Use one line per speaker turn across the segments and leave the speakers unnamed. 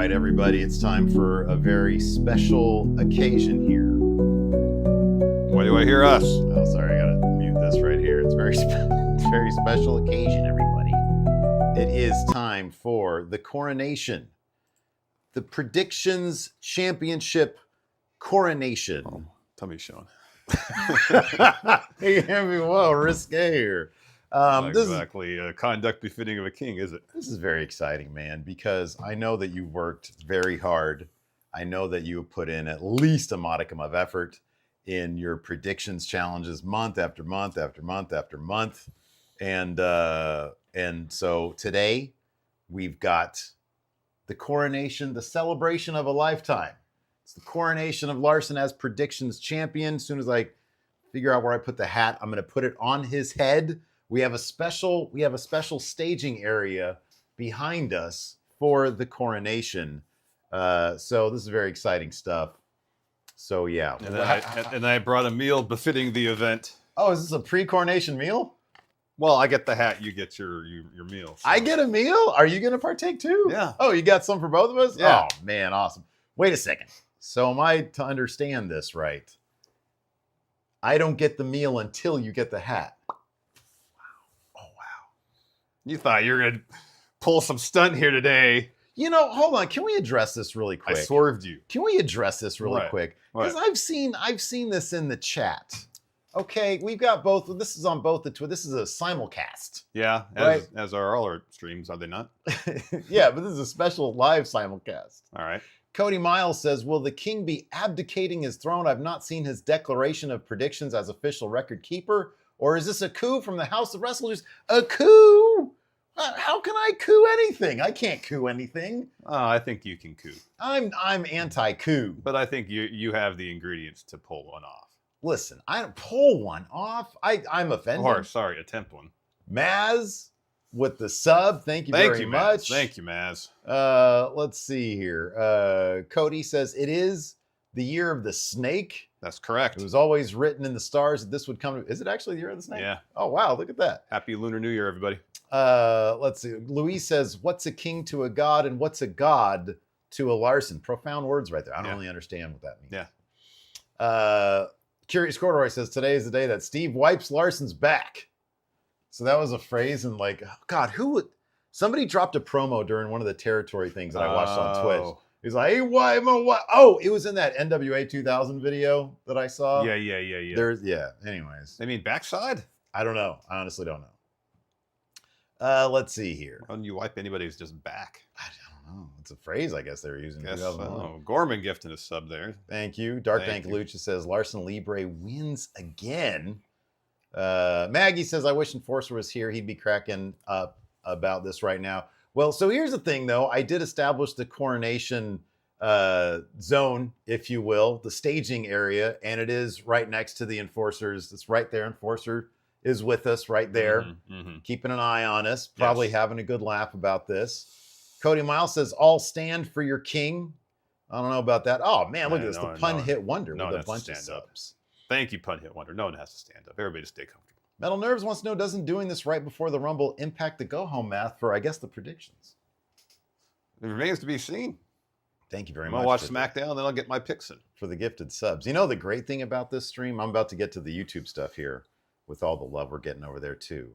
right, everybody, it's time for a very special occasion here.
Why do I hear us?
Oh, sorry, I gotta mute this right here. It's very special occasion, everybody. It is time for the Coronation, the Predictions Championship Coronation.
Oh, tummy's showing.
You hear me? Whoa, risque here.
Not exactly conduct befitting of a king, is it?
This is very exciting, man, because I know that you worked very hard. I know that you have put in at least a modicum of effort in your predictions challenges month after month after month after month. And so today we've got the coronation, the celebration of a lifetime. It's the coronation of Larson as predictions champion. As soon as I figure out where I put the hat, I'm going to put it on his head. We have a special staging area behind us for the coronation. So this is very exciting stuff. So yeah.
And I brought a meal befitting the event.
Oh, is this a pre-coronation meal?
Well, I get the hat, you get your meal. So.
I get a meal? Are you going to partake too?
Yeah.
Oh, you got some for both of us?
Yeah.
Oh, man, awesome. Wait a second. So am I to understand this right? I don't get the meal until you get the hat.
You thought you were going to pull some stunt here today.
You know, hold on. Can we address this really quick?
I swerved you.
Can we address this really quick? Because
What?
I've seen this in the chat. Okay, we've got both. This is on both the Twitter. This is a simulcast.
Yeah,
Right.
as are all our streams, are they not?
Yeah, but this is a special live simulcast.
All right.
Cody Miles says, will the king be abdicating his throne? I've not seen his declaration of predictions as official record keeper. Or is this a coup from the House of Wrestlers? A coup? How can I coup anything? I can't coup anything.
I think you can coup.
I'm anti-coup.
But I think you have the ingredients to pull one off.
Listen, I don't pull one off. I'm offended.
Or, sorry, attempt one.
Maz with the sub. Thank you very much.
Thank you, Maz.
Let's see here. Cody says it is the year of the snake.
That's correct.
It was always written in the stars that this would come. Is it actually the year of the snake?
Yeah.
Oh, wow. Look at that.
Happy Lunar New Year, everybody.
Let's see. Louise says, what's a king to a god and what's a god to a Larson? Profound words right there. I don't really understand what that means.
Yeah.
Curious Corduroy says, today is the day that Steve wipes Larson's back. So that was a phrase, and like, God, somebody dropped a promo during one of the territory things that I watched on Twitch. He's like, hey, why am I? Oh, it was in that NWA 2000 video that I saw.
Yeah.
Anyways.
They mean backside?
I don't know. I honestly don't know. Let's see here.
Why don't you wipe anybody's just back?
I don't know. It's a phrase I guess they were using.
Guess so. Gorman gifting a sub there.
Thank you. Dark Bank Lucha says Larson Libre wins again. Maggie says, I wish Enforcer was here. He'd be cracking up about this right now. Well, so here's the thing, though. I did establish the coronation zone, if you will, the staging area, and it is right next to the Enforcers. It's right there. Enforcer is with us right there, keeping an eye on us, probably having a good laugh about this. Cody Miles says, all stand for your king. I don't know about that. Oh, man, look at this. The pun hit wonder with a bunch of subs.
Thank you, pun hit wonder. No one has to stand up. Everybody just stay comfortable.
Metal Nerves wants to know, doesn't doing this right before the Rumble impact the go-home math for, I guess, the predictions?
It remains to be seen.
Thank you very much.
I'll watch SmackDown, then I'll get my picks in.
For the gifted subs. You know the great thing about this stream? I'm about to get to the YouTube stuff here with all the love we're getting over there, too.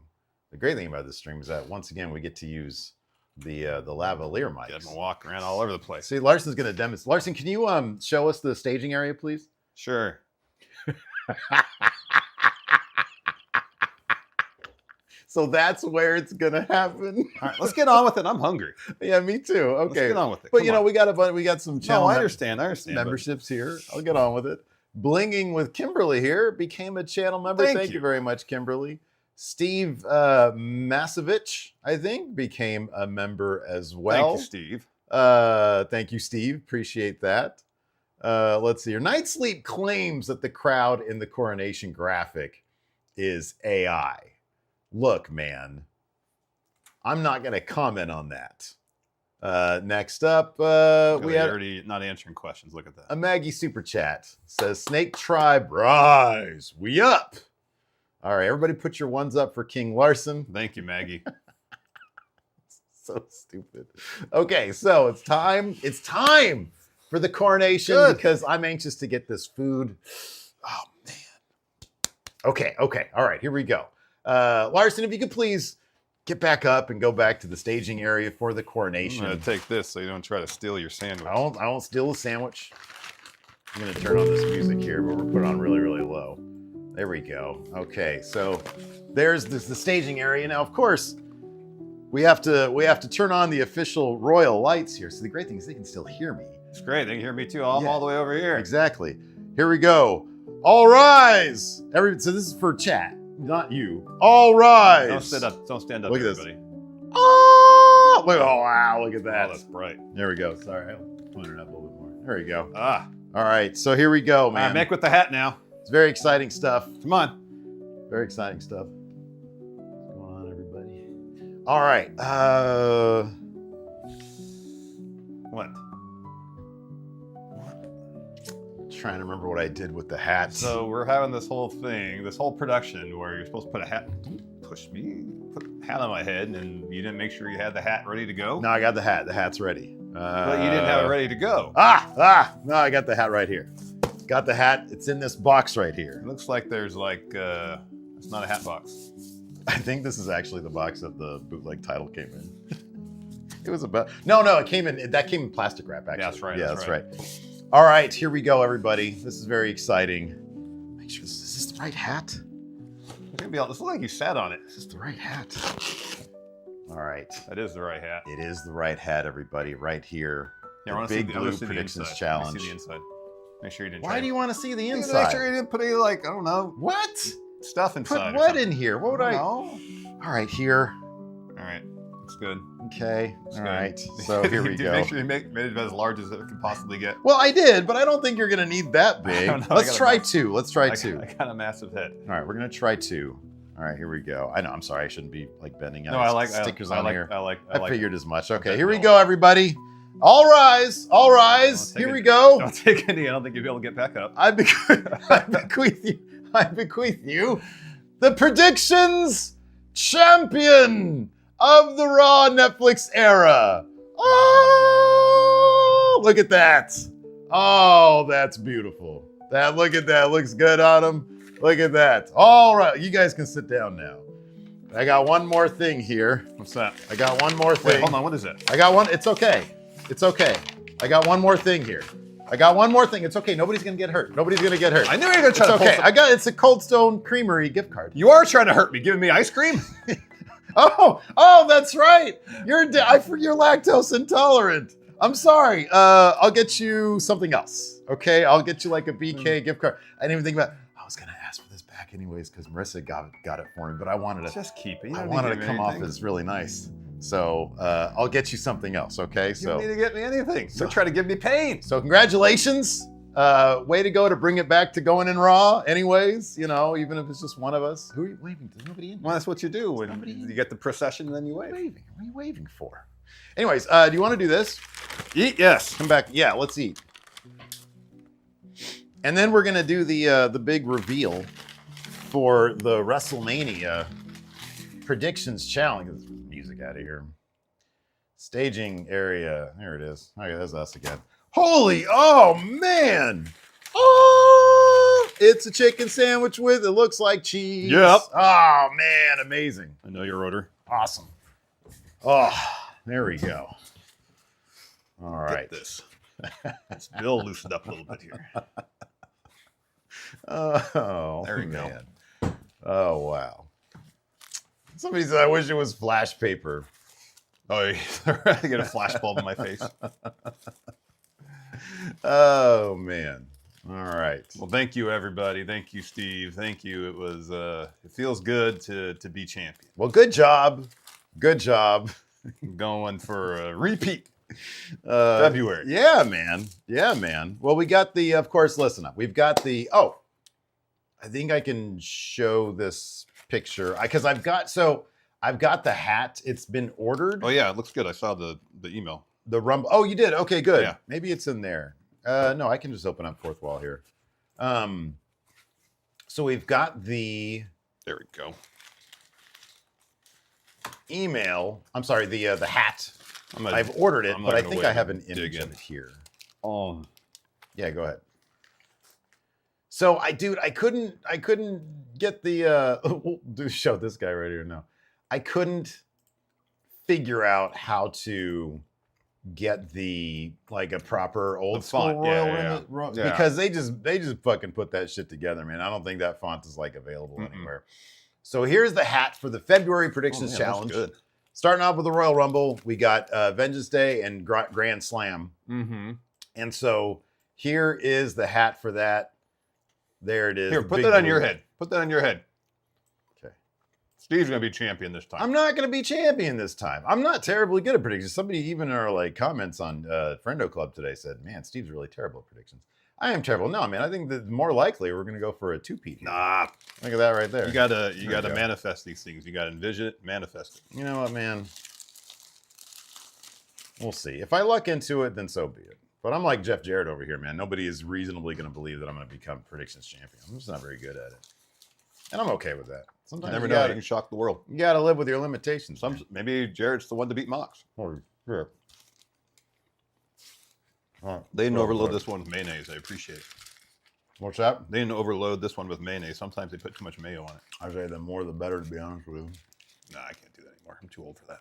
The great thing about this stream is that, once again, we get to use the lavalier mics.
Get them walk around all over the place.
See, Larson's going to demonstrate. Larson, can you show us the staging area, please?
Sure.
So that's where it's going to happen.
All right, let's get on with it. I'm hungry.
Yeah, me too. Okay.
Let's get on with it.
But, we got some channel
I understand
memberships here. I'll get on with it. Blinging with Kimberly here became a channel member. Thank you very much, Kimberly. Steve Masovich, I think, became a member as well.
Thank you, Steve.
Thank you, Steve. Appreciate that. Let's see here. Night Sleep claims that the crowd in the coronation graphic is AI. Look, man, I'm not going to comment on that. Next up, we had
already not answering questions. Look at that.
A Maggie super chat says, Snake Tribe, rise, we up. All right, everybody put your ones up for King Larson.
Thank you, Maggie.
So stupid. Okay, so it's time. It's time for the coronation because I'm anxious to get this food. Oh man. Okay. All right, here we go. Larson, if you could please get back up and go back to the staging area for the coronation.
I'm gonna take this so you don't try to steal your sandwich.
I won't steal the sandwich. I'm gonna turn on this music here, but we'll put it on really, really low. There we go. Okay, so there's the staging area. Now, of course, we have to turn on the official royal lights here. So the great thing is they can still hear me.
It's great. They can hear me too. I'm all the way over here.
Exactly. Here we go. All rise. So this is for chat, not you. All rise.
Don't sit up. Don't stand up.
Look at
everybody.
this. Oh, look! Oh, wow! Look at that.
Oh, that's bright.
There we go. Sorry, I'll point it up a little bit more. There we go.
Ah.
All right. So here we go,
All
man.
right, Mick with the hat now.
It's very exciting stuff.
Come on.
Very exciting stuff. What's going on, everybody? All right.
What?
Trying to remember what I did with the hat.
So we're having this whole thing, this whole production where you're supposed to put a hat. Don't push me. Put a hat on my head, and you didn't make sure you had the hat ready to go.
No, I got the hat. The hat's ready.
But you didn't have it ready to go.
No, I got the hat right here. Got the hat. It's in this box right here.
It looks like there's like it's not a hat box.
I think this is actually the box that the bootleg title came in. It was about no, it came in. That came in plastic wrap. Actually,
Yeah, that's right.
Yeah,
that's
right. All right, here we go, everybody. This is very exciting. Make sure is this the right hat?
This looks like you sat on it.
Is this the right hat? All right.
That is the right hat.
It is the right hat, everybody. Right here.
Yeah, I
the
wanna
Big
see the, I wanna
Blue
see the
Predictions
inside.
Challenge.
Let me see the inside. Make sure you didn't.
Why do you want to see the
Make
inside?
sure you didn't put any like I don't know
What?
stuff inside.
Put what in here? What would I?
know.
All right, here.
All right, that's good.
Okay.
That's
All
good.
right. So here we go.
Make sure you made it as large as it can possibly get.
Well, I did, but I don't think you're gonna need that big.
don't know.
Let's try two. Let's try two.
I got a massive head.
All right, we're gonna try two. All right, here we go. I know. I'm sorry. I shouldn't be like bending out.
No, I like
stickers
I
on
like,
here.
I like.
I figured as much. Okay,
Okay,
here we
no.
go, everybody. All rise. All rise. Here we go.
Don't take any. I don't think you'll be able to get back up.
I bequeath you. I bequeath you the predictions champion of the Raw Netflix era. Oh, look at that. Oh, that's beautiful. Look at that. Looks good on him. Look at that. All right. You guys can sit down now. I got one more thing here.
What's that?
I got one more thing.
Wait, hold on. What is it?
I got one. It's okay. It's okay. I got one more thing here. I got one more thing. It's okay. Nobody's gonna get hurt. Nobody's gonna get hurt.
I knew you were gonna try
It's
to pull
okay.
some-
It's a Cold Stone Creamery gift card.
You are trying to hurt me, giving me ice cream.
Oh, that's right. You're lactose intolerant. I'm sorry. I'll get you something else. Okay, I'll get you like a BK gift card. I didn't even think about. I was gonna ask for this back anyways because Marissa got it for me, but I wanted to.
Just keep it. You
I
don't
wanted
need
to
to
come
give me
off
anything.
as really nice. So I'll get you something else. Okay.
You
So
don't need to get me anything.
So-
You're trying to give me pain.
So congratulations. Way to go to bring it back to going in Raw. Anyways, even if it's just one of us. Who are you waving? There's nobody in.
Well, that's what you do when
Somebody-
you get the procession and then you
What are
wave.
you waving? What are you waving for? Anyways, do you want to do this?
Eat, yes.
Come back. Yeah, let's eat. And then we're gonna do the big reveal for the Wrestlemania predictions challenge. Get this music out of here. Staging area. There it is. Okay, there's us again. Holy! Oh man! Oh! It's a chicken sandwich with it looks like cheese.
Yep.
Oh man, amazing.
I know your order.
Awesome. Oh, there we go. All right.
Get this. This bill loosened up a little bit here.
Oh,
There we go.
man. Oh, wow. Somebody said, I wish it was flash paper.
Oh, I get a flashbulb in my face.
Oh, man. All right.
Well, thank you, everybody. Thank you, Steve. Thank you. It was. It feels good to be champion.
Well, good job. Good job.
I'm going for a repeat.
February. Yeah, man. Yeah, man. Well, we got the, of course, listen up. We've got the, I think I can show this picture because I've got the hat. It's been ordered.
Oh yeah, it looks good. I saw the email.
The Rumble. Oh, you did? Okay, good.
Yeah.
Maybe it's in there. No, I can just open up fourth wall here. So we've got the
There we go.
email. I'm sorry, the hat.
Not,
I've ordered it,
I'm
but
not
I
gonna
think
wait
I have
and
an image
dig
of
in.
it here.
Oh,
Yeah, go ahead. So I couldn't get the we'll show this guy right here now. I couldn't figure out how to get the like a proper old school
font.
royal
Yeah.
because they just fucking put that shit together, man. I don't think that font is like available anywhere. So here's the hat for the February predictions challenge.
Good.
Starting off with the Royal Rumble, we got Vengeance Day and Grand Slam.
Mm-hmm.
And so here is the hat for that. There it is.
Here, put that on your head. Put that on your head.
Okay.
Steve's going to be champion this time.
I'm not going to be champion this time. I'm not terribly good at predictions. Somebody even in our like comments on Friendo Club today said, man, Steve's really terrible at predictions. I am terrible. No, man, I think that more likely we're going to go for a two-peat.
Nah.
Look at that right there.
You gotta manifest these things. You gotta envision it, manifest it.
You know what, man? We'll see. If I luck into it, then so be it. But I'm like Jeff Jarrett over here, man. Nobody is reasonably going to believe that I'm going to become predictions champion. I'm just not very good at it. And I'm okay with that. Sometimes
You never know. You can shock the world.
You got to live with your limitations.
Maybe Jarrett's the one to beat Mox.
Oh, sure.
They didn't overload this one with mayonnaise. I appreciate it.
What's that?
They didn't overload this one with mayonnaise. Sometimes they put too much mayo on it.
I say the more the better, to be honest with you.
Nah, I can't do that anymore. I'm too old for that.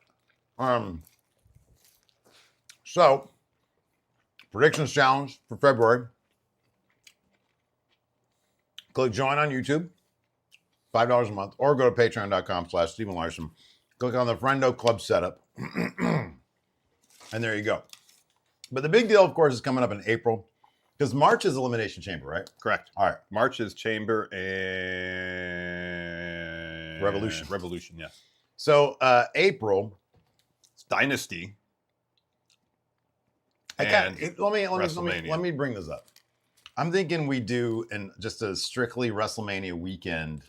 So, predictions challenge for February. Click join on YouTube, $5 a month, or go to patreon.com/Stephen Larson. Click on the Friendo Club setup, and there you go. But the big deal, of course, is coming up in April, because March is Elimination Chamber, right?
Correct.
All right.
March is Chamber and
Revolution.
Revolution, yeah.
So April,
it's Dynasty.
let me bring this up. I'm thinking we do just a strictly WrestleMania weekend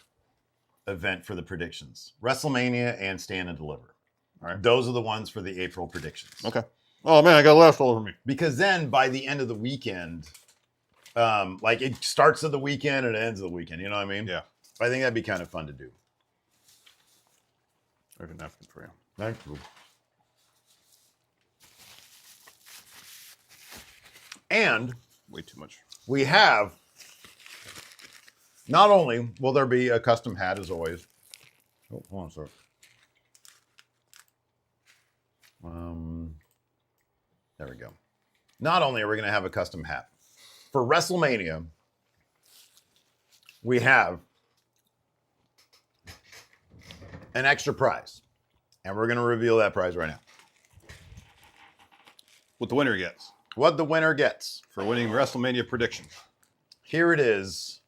event for the predictions. WrestleMania and Stand and Deliver. All right. Those are the ones for the April predictions.
Okay. Oh man, I got left all over me.
Because then by the end of the weekend, like it starts at the weekend and it ends at the weekend. You know what I mean?
Yeah.
I think that'd be kind of fun to do.
There's a napkin for you.
Thank you. And
way too much.
We have, not only will there be a custom hat as always. Oh, hold on, sir. There we go. Not only are we going to have a custom hat, for WrestleMania, we have an extra prize. And we're going to reveal that prize right now.
What the winner gets.
What the winner gets.
For winning WrestleMania predictions.
Here it is.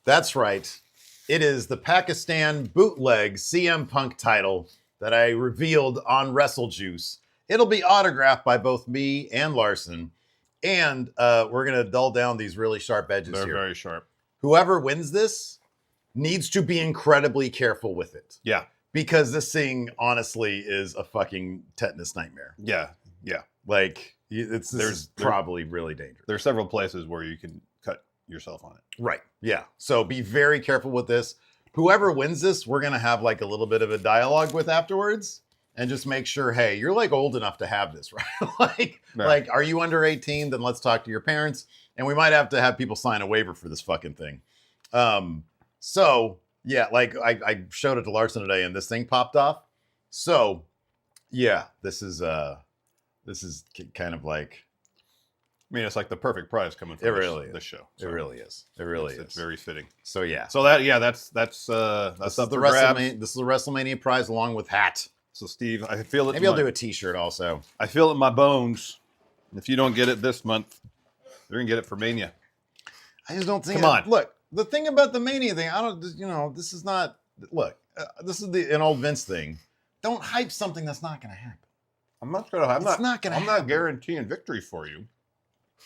That's right. It is the Pakistan bootleg CM Punk title that I revealed on WrestleJuice. It'll be autographed by both me and Larson. And we're going to dull down these really sharp edges here.
They're very sharp.
Whoever wins this needs to be incredibly careful with it.
Yeah.
Because this thing, honestly, is a fucking tetanus nightmare.
Yeah. Yeah.
Like, this is probably really dangerous.
There are several places where you can cut yourself on it.
Right. Yeah. So be very careful with this. Whoever wins this, we're going to have like a little bit of a dialogue with afterwards and just make sure, hey, you're like old enough to have this, right? Like, are you under 18? Then let's talk to your parents. And we might have to have people sign a waiver for this fucking thing. So yeah, like I showed it to Larson today and this thing popped off. So yeah, this is kind of like,
I mean, it's like the perfect prize coming from this show.
So it really is. It really is.
It's very fitting.
So yeah.
So that's up for grabs.
This is the WrestleMania prize along with hat.
So Steve, I feel it.
Maybe I'll do a T-shirt also.
I feel it in my bones. If you don't get it this month, you're gonna get it for Mania.
I just don't think.
Come on.
Look, the thing about the Mania thing, this is not. Look, this is an old Vince thing. Don't hype something that's not going to happen.
I'm not gonna. I'm not guaranteeing victory for you.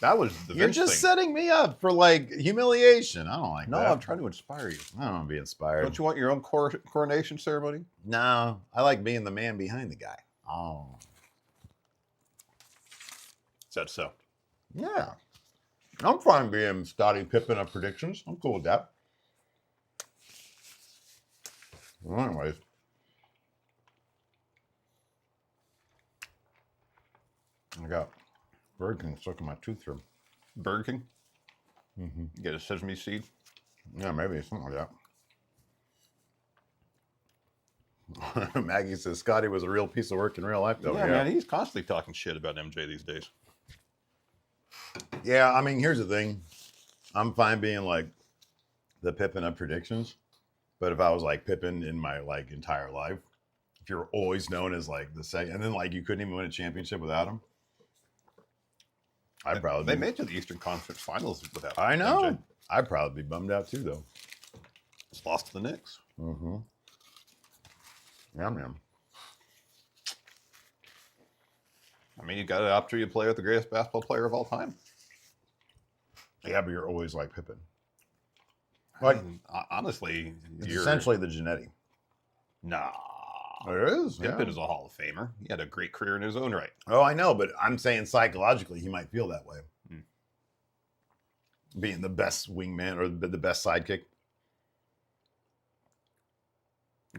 That was the
You're
Vince
just
thing.
setting me up for like humiliation. I don't like that.
No, I'm trying to inspire you.
I don't want to be inspired.
Don't you want your own coronation ceremony?
No, I like being the man behind the guy. Oh.
Is that so?
Yeah. I'm fine being Scottie Pippen of predictions. I'm cool with that. Well, anyways. I got Burger King stuck in my tooth here.
Burger King?
Mm-hmm.
You get a sesame seed?
Yeah, maybe something like that. Maggie says Scotty was a real piece of work in real life, though.
Yeah, man, he's constantly talking shit about MJ these days.
Yeah, I mean, here's the thing. I'm fine being like the Pippin of predictions, but if I was like Pippin in my like entire life, if you're always known as like the second, and then like you couldn't even win a championship without him, I'd probably
They made it to the Eastern Conference Finals without
I know.
MJ.
I'd probably be bummed out too, though.
Just lost to the Knicks.
Mm-hmm. Yeah, man.
I mean, you got an opportunity to play with the greatest basketball player of all time.
Yeah, but you're always like Pippin.
I mean, honestly,
It's essentially the Genetti.
Nah.
It is.
Pippen is a Hall of Famer. He had a great career in his own right.
Oh, I know, but I'm saying psychologically he might feel that way. Being the best wingman or the best sidekick.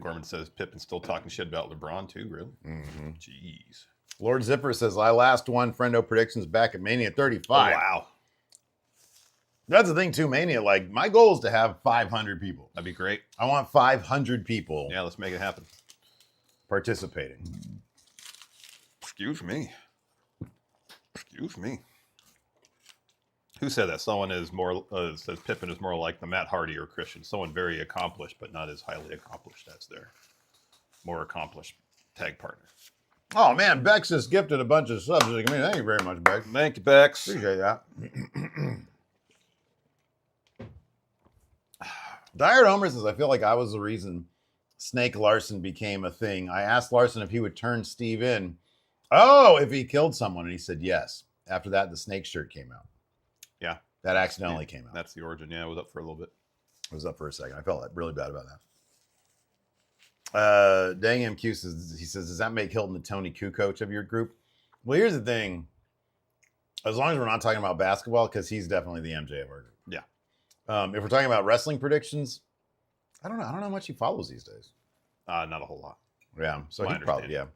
Gorman says Pippen's still talking shit about LeBron too, really?
Mm-hmm.
Jeez.
Lord Zipper says, I last won Friendo predictions back at Mania 35.
Oh, wow.
That's the thing too, Mania. Like, my goal is to have 500 people.
That'd be great.
I want 500 people
Yeah, let's make it happen.
participating.
Excuse me. Excuse me. Who said that? Someone is more, says Pippen is more like the Matt Hardy or Christian. Someone very accomplished, but not as highly accomplished as their more accomplished tag partner.
Oh, man, Bex just gifted a bunch of subs. I mean, thank you very much, Bex.
Thank you, Bex.
Appreciate that. Dire Homer says, I feel like I was the reason Snake Larson became a thing. I asked Larson if he would turn Steve in. Oh, if he killed someone. And he said yes. After that, the snake shirt came out.
Yeah.
That accidentally came out.
That's the origin. Yeah, it was up for a little bit.
It was up for a second. I felt really bad about that. Dang MQ says, he says, does that make Hilton the Tony Koo coach of your group? Well, here's the thing. As long as we're not talking about basketball, because he's definitely the MJ of our group.
Yeah.
If we're talking about wrestling predictions, I don't know how much he follows these days.
Not a whole lot.
Yeah. So
My
he'd probably, yeah.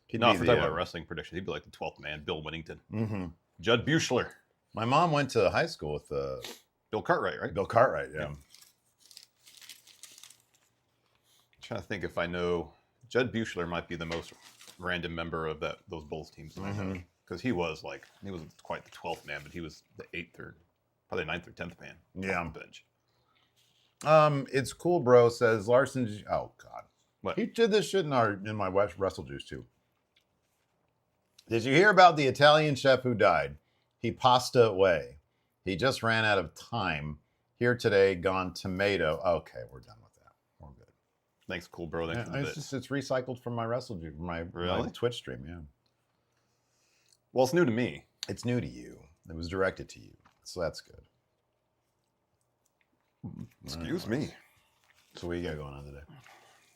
He'd
No,
be
if we're
the,
talking about wrestling predictions, he'd be like the 12th man, Bill Winnington.
Mm-hmm.
Judd Buechler.
My mom went to high school with
Bill Cartwright, right?
Bill Cartwright, yeah.
Trying to think if I know. Judd Buechler might be the most random member of those Bulls teams because he was quite the 12th man, but he was the 8th or probably 9th or 10th man.
Yeah.
On the bench.
It's cool, bro. Says Larson. Oh God,
What?
He did this shit in my Wrestle Juice too. Did you hear about the Italian chef who died? He passed away. He just ran out of time. Here today, gone tomato. Okay, we're done with that. We're good.
Thanks, cool bro. Thanks for the bit.
It's recycled from my Wrestle Juice, my Twitch stream. Yeah.
Well, it's new to me.
It's new to you. It was directed to you, so that's good.
Excuse me.
So what you got going on today?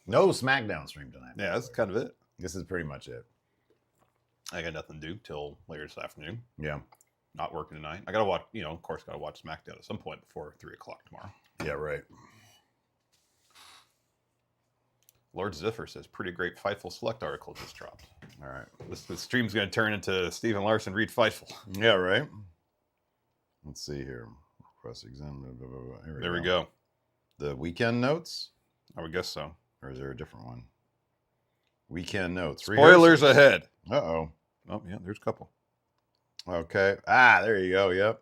No SmackDown stream tonight.
Yeah, that's kind of it.
This is pretty much it.
I got nothing to do till later this afternoon.
Yeah.
Not working tonight. I gotta watch. Of course, gotta watch SmackDown at some point before 3:00 tomorrow.
Yeah, right.
Lord Ziffer says, pretty great Fightful Select article just dropped.
All right.
This stream's going to turn into Stephen Larson read Fightful.
Yeah, right. Let's see here. Cross-examine.
There we go.
The weekend notes?
I would guess so.
Or is there a different one? Weekend notes.
Spoilers ahead.
Uh-oh.
Oh, yeah, there's a couple.
Okay. Ah, there you go. Yep.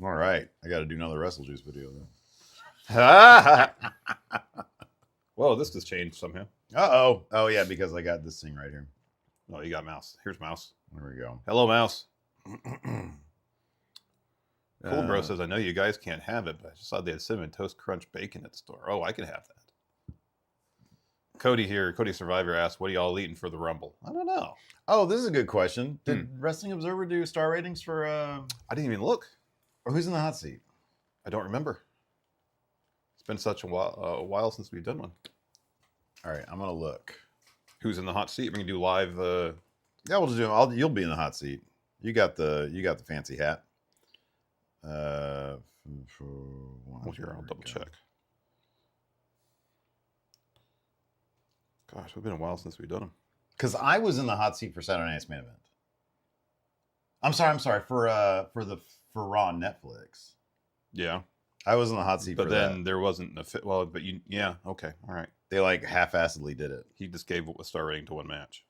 All right. I got to do another Wrestle Juice video then.
Whoa, this has changed somehow.
Uh-oh. Oh, yeah, because I got this thing right here.
Oh, you got Mouse. Here's Mouse.
There we go.
Hello, Mouse. Cool Bro says, I know you guys can't have it, but I just saw they had Cinnamon Toast Crunch Bacon at the store. Oh, I can have that. Cody here, Cody Survivor asked, what are y'all eating for the Rumble? I don't know.
Oh, this is a good question. Did Wrestling Observer do star ratings for...
I didn't even look.
Or who's in the hot seat?
I don't remember. It's been such a while since we've done one.
All right, I'm going to look.
Who's in the hot seat? We can do live...
Yeah, we'll just do. You'll be in the hot seat. You got the fancy hat.
Well, here, I'll double check. Gosh, it's been a while since we've done them.
Because I was in the hot seat for Saturday Night's Main Event. I'm sorry for Raw on Netflix.
Yeah,
I was in the hot seat
but
for
then
that.
there wasn't a fit. Well, but yeah, okay, all right.
They like half-assedly did it.
He just gave a star rating to one match.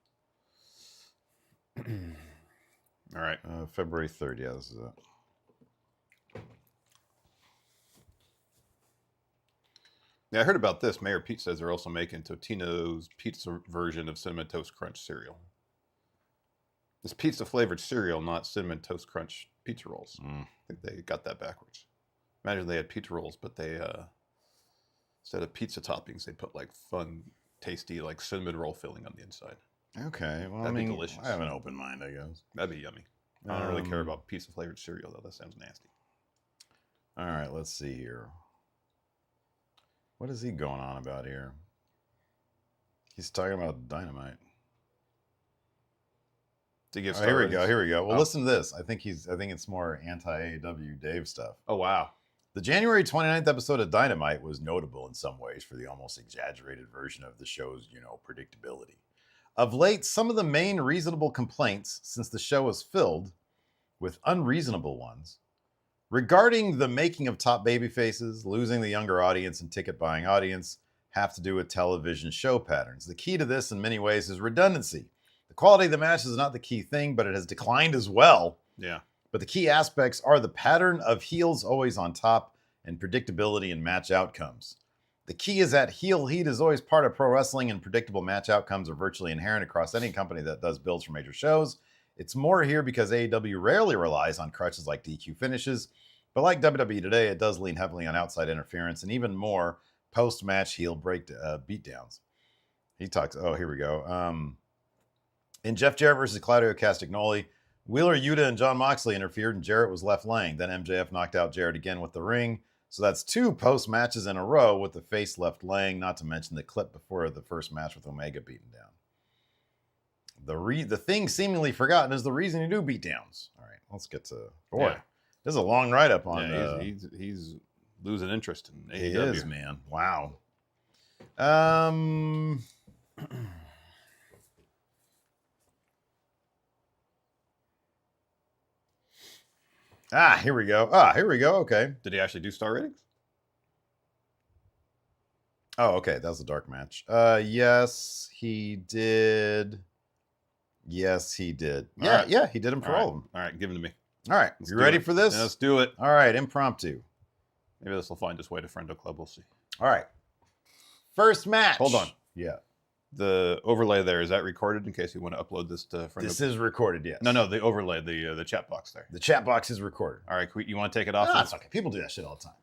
All right,
February 3rd. Yeah, this is it.
Yeah, I heard about this. Mayor Pete says they're also making Totino's pizza version of Cinnamon Toast Crunch cereal. It's pizza flavored cereal, not Cinnamon Toast Crunch pizza rolls. I think they got that backwards. Imagine they had pizza rolls, but they instead of pizza toppings, they put like fun, tasty, like cinnamon roll filling on the inside.
Okay, well,
That'd
I mean,
be delicious.
I have an open mind, I guess.
That'd be yummy. I don't really care about pizza flavored cereal though. That sounds nasty.
All right, let's see here. What is he going on about here? He's talking about Dynamite.
To give
Here we go. Well,
Oh.
listen to this. I think it's more anti-AEW Dave stuff.
Oh wow.
The January 29th episode of Dynamite was notable in some ways for the almost exaggerated version of the show's, predictability. Of late, some of the main reasonable complaints, since the show was filled with unreasonable ones, regarding the making of top babyfaces, losing the younger audience and ticket-buying audience, have to do with television show patterns. The key to this, in many ways, is redundancy. The quality of the match is not the key thing, but it has declined as well.
Yeah.
But the key aspects are the pattern of heels always on top and predictability in match outcomes. The key is that heel heat is always part of pro wrestling, and predictable match outcomes are virtually inherent across any company that does builds for major shows. It's more here because AEW rarely relies on crutches like DQ finishes, but like WWE today, it does lean heavily on outside interference and even more post-match heel beatdowns. He talks, here we go. In Jeff Jarrett versus Claudio Castagnoli, Wheeler Yuta and John Moxley interfered and Jarrett was left laying. Then MJF knocked out Jarrett again with the ring. So that's 2 post-matches in a row with the face left laying, not to mention the clip before the first match with Omega beaten down. The thing seemingly forgotten is the reason you do beatdowns. All right, let's get to... Boy,
Yeah.
this is a long write-up on...
Yeah, he's losing interest in AEW.
He is, man. Wow. Here we go. Okay.
Did he actually do star ratings?
Oh, okay. That was a dark match. Yes, he did. Yeah, he did them for all of them.
All right, give them to me.
All right. You ready for this?
Yeah, let's do it.
All right, impromptu.
Maybe this will find its way to Friendo Club. We'll see.
All right. First match.
Hold on.
Yeah.
The overlay there, is that recorded in case you want to upload this to Friendo?
This is recorded, yes.
No, the overlay, the chat box there.
The chat box is recorded.
All right, you want to take it off?
No, it's okay. People do that shit all the time.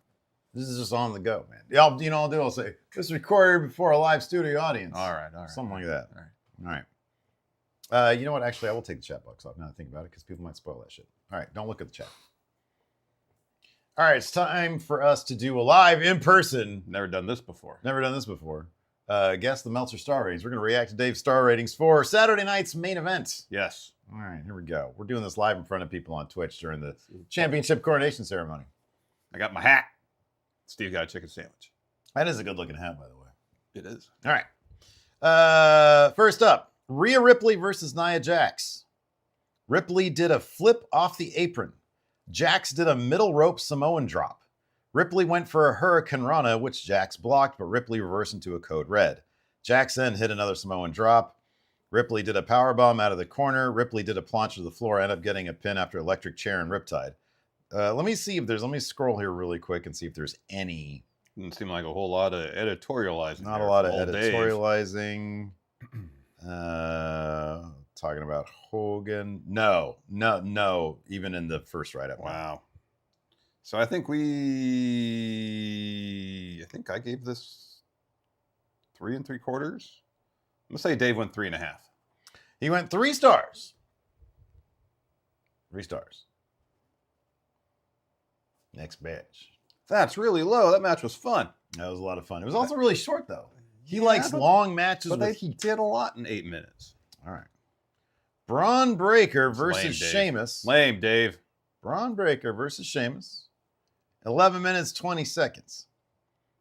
This is just on the go, man. I'll say, this is recorded before a live studio audience.
All right.
Something like that.
All right.
All right. You know what? Actually, I will take the chat box off now that I think about it because people might spoil that shit. All right. Don't look at the chat. All right. It's time for us to do a live in person.
Never done this before.
Guess the Meltzer star ratings. We're going to react to Dave's star ratings for Saturday night's main event.
Yes.
All right. Here we go. We're doing this live in front of people on Twitch during the championship coronation ceremony.
I got my hat. Steve got a chicken sandwich.
That is a good looking hat, by the way.
It is.
All right. First up, Rhea Ripley versus Nia Jax. Ripley did a flip off the apron. Jax did a middle rope Samoan drop. Ripley went for a Hurricane Rana, which Jax blocked, but Ripley reversed into a code red. Jax then hit another Samoan drop. Ripley did a powerbomb out of the corner. Ripley did a planche to the floor, ended up getting a pin after electric chair and riptide. Let me scroll here really quick and see if there's any.
Didn't seem like a whole lot of editorializing.
Not a lot of editorializing. Talking about Hogan. No. Even in the first write-up.
Wow. So I think I gave this 3 3/4. I'm gonna say Dave went 3.5.
He went 3 stars. 3 stars. Next match.
That's really low. That match was fun.
That was a lot of fun. It was also really short, though. He likes long matches.
But they did a lot in 8 minutes.
All right. Braun Breaker versus Sheamus.
Lame, Dave.
Braun Breaker versus Sheamus. 11 minutes, 20 seconds.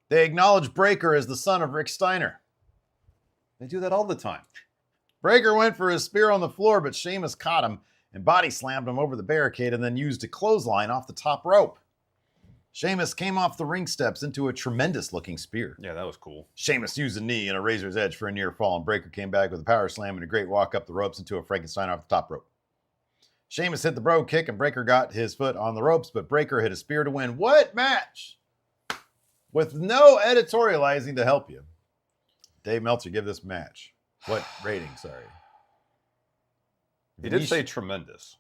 They acknowledge Breaker as the son of Rick Steiner.
They do that all the time.
Breaker went for his spear on the floor, but Sheamus caught him and body slammed him over the barricade and then used a clothesline off the top rope. Sheamus came off the ring steps into a tremendous-looking spear.
Yeah, that was cool.
Sheamus used a knee and a razor's edge for a near fall, and Breaker came back with a power slam and a great walk up the ropes into a Frankenstein off the top rope. Sheamus hit the bro kick, and Breaker got his foot on the ropes, but Breaker hit a spear to win. What match? With no editorializing to help you. Dave Meltzer, give this match. What rating, sorry?
He did say tremendous.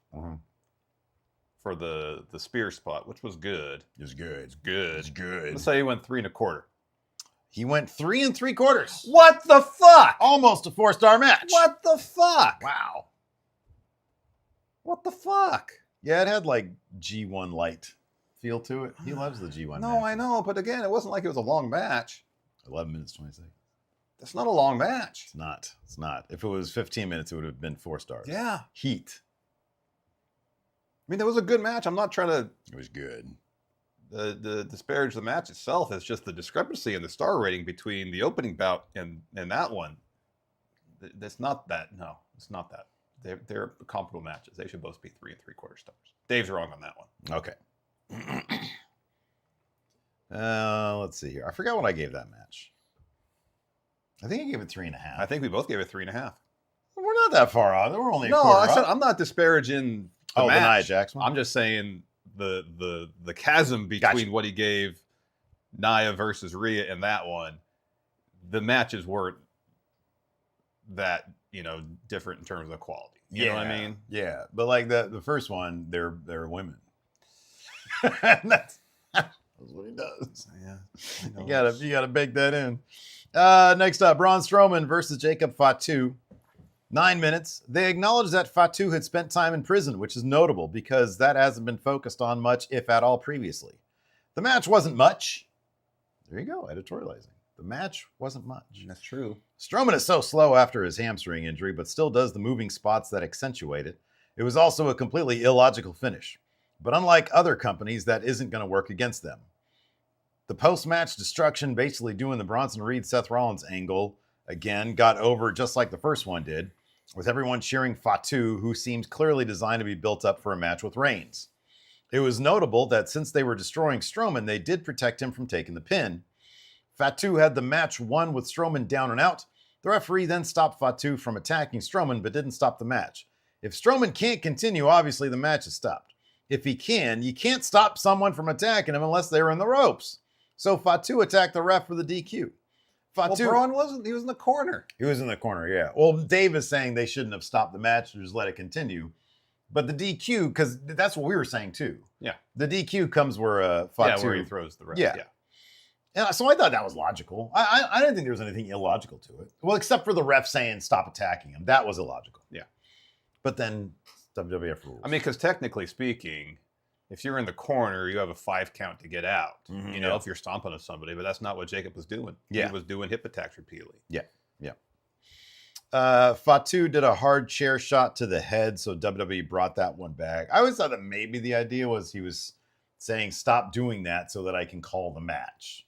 For the spear spot, which was good.
It's good.
It's good.
It's good.
Let's say he went 3 1/4.
He went 3 3/4.
What the fuck?
Almost a 4-star match.
What the fuck?
Wow.
What the fuck?
Yeah, it had like G1 light feel to it. He loves the G1.
No, I know, but again, it wasn't like it was a long match.
11 minutes, 20 seconds.
That's not a long match.
It's not. It's not. If it was 15 minutes, it would have been 4 stars.
Yeah.
Heat.
I mean, that was a good match. I'm not trying to
It was good.
the disparage the match itself. It's just the discrepancy in the star rating between the opening bout and that one. That's not that. No, it's not that. They're comparable matches. They should both be 3 3/4 stars. Dave's wrong on that one.
Okay. Let's see here. I forgot what I gave that match. I think I gave it 3.5.
I think we both gave it 3.5.
We're not that far off. We're only a
No,
quarter
I said
up.
I'm not disparaging the
the Nia
match.
Jax one?
I'm just saying the chasm between what he gave Nia versus Rhea in that one. The matches weren't that different in terms of quality. You know what I mean?
Yeah, but like the first one, they're women. that's what he does.
Yeah,
You gotta bake that in. Next up, Braun Strowman versus Jacob Fatu. 9 minutes. They acknowledged that Fatu had spent time in prison, which is notable because that hasn't been focused on much, if at all, previously. The match wasn't much. There you go, editorializing. The match wasn't much.
That's true.
Strowman is so slow after his hamstring injury, but still does the moving spots that accentuate it. It was also a completely illogical finish. But unlike other companies, that isn't going to work against them. The post-match destruction, basically doing the Bronson Reed-Seth Rollins angle, again, got over just like the first one did, with everyone cheering Fatu, who seems clearly designed to be built up for a match with Reigns. It was notable that since they were destroying Strowman, they did protect him from taking the pin. Fatu had the match won with Strowman down and out. The referee then stopped Fatu from attacking Strowman, but didn't stop the match. If Strowman can't continue, obviously the match is stopped. If he can, you can't stop someone from attacking him unless they're in the ropes. So Fatu attacked the ref for the DQ. Fatu,
Well, Braun wasn't. He was in the corner.
He was in the corner, yeah. Well, Dave is saying they shouldn't have stopped the match or just let it continue. But the DQ, because that's what we were saying too.
Yeah.
The DQ comes where Fatu...
where he throws the ref.
Yeah. And so I thought that was logical. I didn't think there was anything illogical to it. Well, except for the ref saying stop attacking him. That was illogical.
Yeah.
But then WWF rules.
I mean, because technically speaking, if you're in the corner, you have a 5 count to get out. If you're stomping on somebody, but that's not what Jacob was doing.
Yeah.
He was doing hip attacks repeatedly.
Yeah. Fatu did a hard chair shot to the head, so WWE brought that one back. I always thought that maybe the idea was he was saying stop doing that so that I can call the match.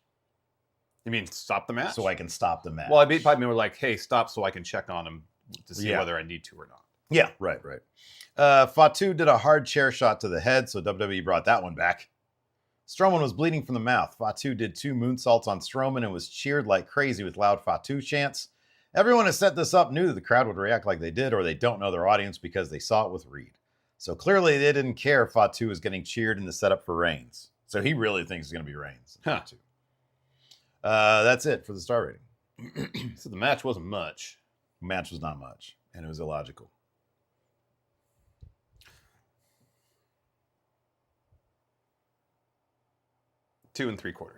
You mean stop the match?
So I can stop the match.
Well, I probably were like, hey, stop so I can check on him to see whether I need to or not.
Yeah, right. Fatu did a hard chair shot to the head, so WWE brought that one back. Strowman was bleeding from the mouth. Fatu did 2 moonsaults on Strowman and was cheered like crazy with loud Fatu chants. Everyone who set this up knew that the crowd would react like they did, or they don't know their audience because they saw it with Reed. So clearly they didn't care if Fatu was getting cheered in the setup for Reigns. So he really thinks it's going to be Reigns.
Huh.
That's it for the star rating.
So the match wasn't much.
Match was not much, and it was illogical.
Two 3/4.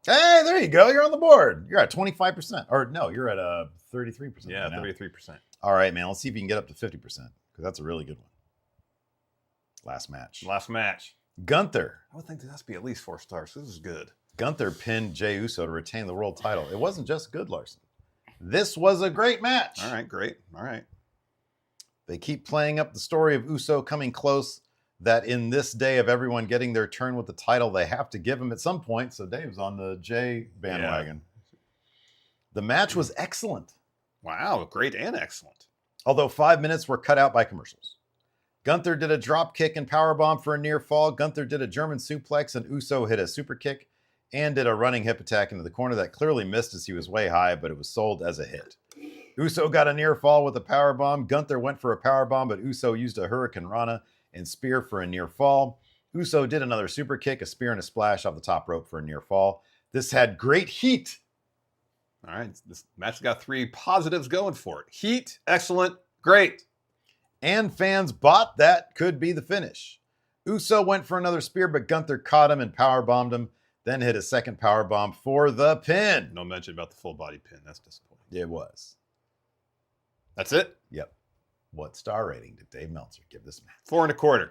Hey, there you go. You're on the board. You're at 25%. Or no, you're at 33%.
Yeah,
right now.
33%.
All right, man. Let's see if you can get up to 50%, because that's a really good one. Last match. Gunther.
I would think there has to be at least 4 stars. This is good.
Gunther pinned Jey Uso to retain the world title. It wasn't just good, Larson. This was a great match.
All right, great. All right.
They keep playing up the story of Uso coming close, that in this day of everyone getting their turn with the title, they have to give him at some point. So Dave's on the Jey bandwagon. Yeah. The match was excellent.
Wow, great and excellent.
Although 5 minutes were cut out by commercials. Gunther did a drop kick and powerbomb for a near fall. Gunther did a German suplex, and Uso hit a super kick and did a running hip attack into the corner that clearly missed as he was way high, but it was sold as a hit. Uso got a near fall with a powerbomb. Gunther went for a powerbomb, but Uso used a Hurricane Rana and spear for a near fall. Uso did another super kick, a spear, and a splash off the top rope for a near fall. This had great heat.
All right, this match got 3 positives going for it. Heat, excellent, great.
And fans bought that could be the finish. Uso went for another spear, but Gunther caught him and powerbombed him, then hit a second powerbomb for the pin.
No mention about the full body pin. That's disappointing.
It was.
That's it?
Yep. What star rating did Dave Meltzer give this match?
4 1/4.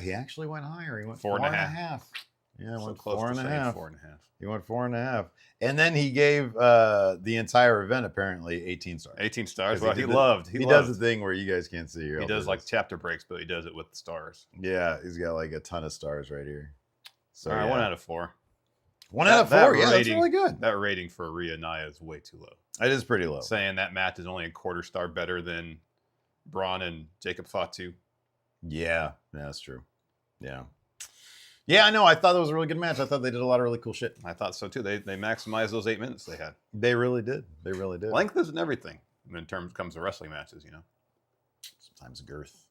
He actually went higher. He went
4.5.
Yeah,
So
went
close to
4.5.
4.5.
He went 4.5. And then he gave the entire event apparently 18 stars.
18 stars.
'Cause
Well, he loved.
He does the thing where you guys can't see.
He does like chapter breaks, but he does it with the stars.
Yeah, he's got like a ton of stars right here. So
All right,
yeah.
1 out of 4.
1 out of 4. Yeah, that's
rating-
really good.
That rating for Rhea Nia is way too low.
It is pretty low.
Saying that match is only a 1/4 star better than Braun and Jacob Fatu.
Yeah, that's true. Yeah. Yeah, I know. I thought it was a really good match. I thought they did a lot of really cool shit.
I thought so too. They maximized those 8 minutes they had.
They really did. They really did.
Length isn't everything in terms comes to wrestling matches, you know.
Sometimes girth.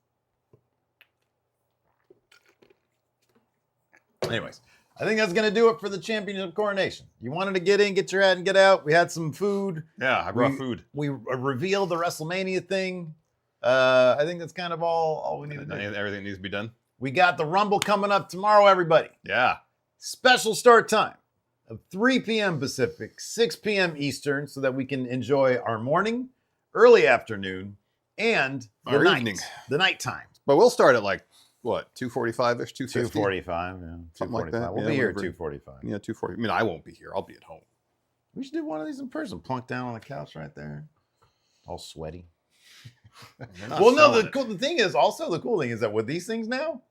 Anyways, I think that's going to do it for the championship coronation. You wanted to get in, get your hat, and get out. We had some food.
Yeah, I brought food.
We revealed the Wrestlemania thing. I think that's kind of all we need to do.
Everything needs to be done.
We got the Rumble coming up tomorrow, everybody.
Yeah.
Special start time of 3 p.m. Pacific, 6 p.m. Eastern, so that we can enjoy our morning, early afternoon, and the
Our
night,
evening.
the nighttime.
But we'll start at like what, 2:45ish, 2:50?
2:45, yeah.
Something like that.
We'll
Yeah,
be here at
whatever.
2:45.
Yeah, 2:40. I mean, I won't be here. I'll be at home.
We should do one of these in person. Plunk down on the couch right there. All sweaty. Well, no, the cool thing is that with these things now,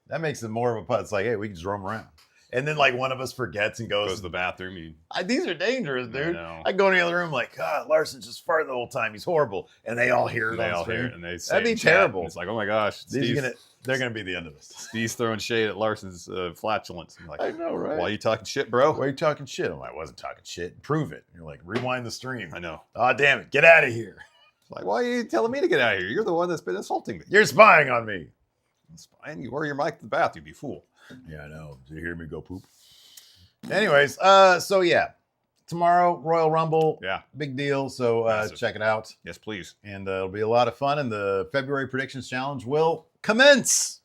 that makes it more of a putt. It's like, hey, we can just roam around. And then like one of us forgets and goes
to the bathroom.
These are dangerous, dude.
know.
I go in the other room like, God, Larson just farted the whole time. He's horrible. And they all hear it.
They
on
all
screen.
hear it and they say
That'd be
in chat,
terrible.
and it's like, oh my gosh,
They're gonna be the end of us.
Steve's throwing shade at Larson's flatulence. I'm like,
I know, right?
why are you talking shit, bro?
Why are you talking shit? I'm like, I wasn't talking shit. Prove it. You're like, rewind the stream.
I know.
Oh, damn it. Get out of here.
It's like, why are you telling me to get out of here? You're the one that's been insulting me.
You're spying on me.
It's fine. You wear your mic to the bathroom, you fool.
Yeah, I know. Did you hear me go poop? Anyways, so yeah. Tomorrow, Royal Rumble.
Yeah.
Big deal. So
Massive.
check it out.
Yes, please.
And it'll be a lot of fun. And the February Predictions Challenge will commence.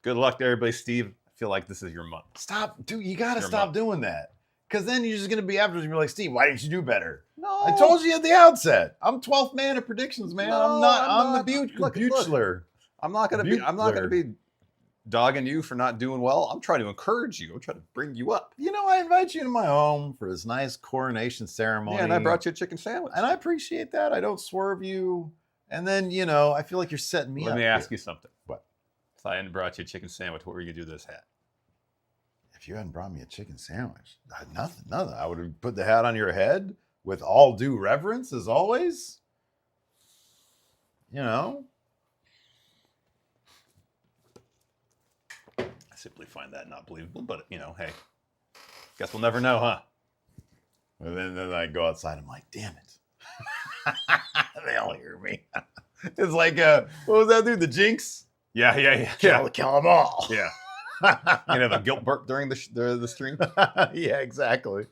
Good luck to everybody, Steve. I feel like this is your month.
Stop. Dude, you got to
Your
stop
month.
doing that. Because then you're just going to be afterwards and be like, Steve, why didn't you do better?
No.
I told you at the outset. I'm 12th man of predictions, man.
No,
I'm
I'm
the
not.
butler.
I'm not gonna be dogging you for not doing well. I'm trying to encourage you. I'm trying to bring you up.
You know, I invite you to my home for this nice coronation ceremony.
Yeah, and I brought you a chicken sandwich.
And I appreciate that. I don't swerve you. And then, you know, I feel like you're setting me up.
Let me ask you something.
What?
If I hadn't brought you a chicken sandwich, what were you gonna do to this hat?
If you hadn't brought me a chicken sandwich, nothing. I would have put the hat on your head with all due reverence, as always. You know?
I simply find that not believable, but you know, hey, guess we'll never know, huh?
And then I go outside. I'm like, damn it. They all hear me. It's like, what was that dude? The Jinx?
Yeah.
Kill them all.
Yeah. You have a guilt burp during the stream.
Yeah, exactly.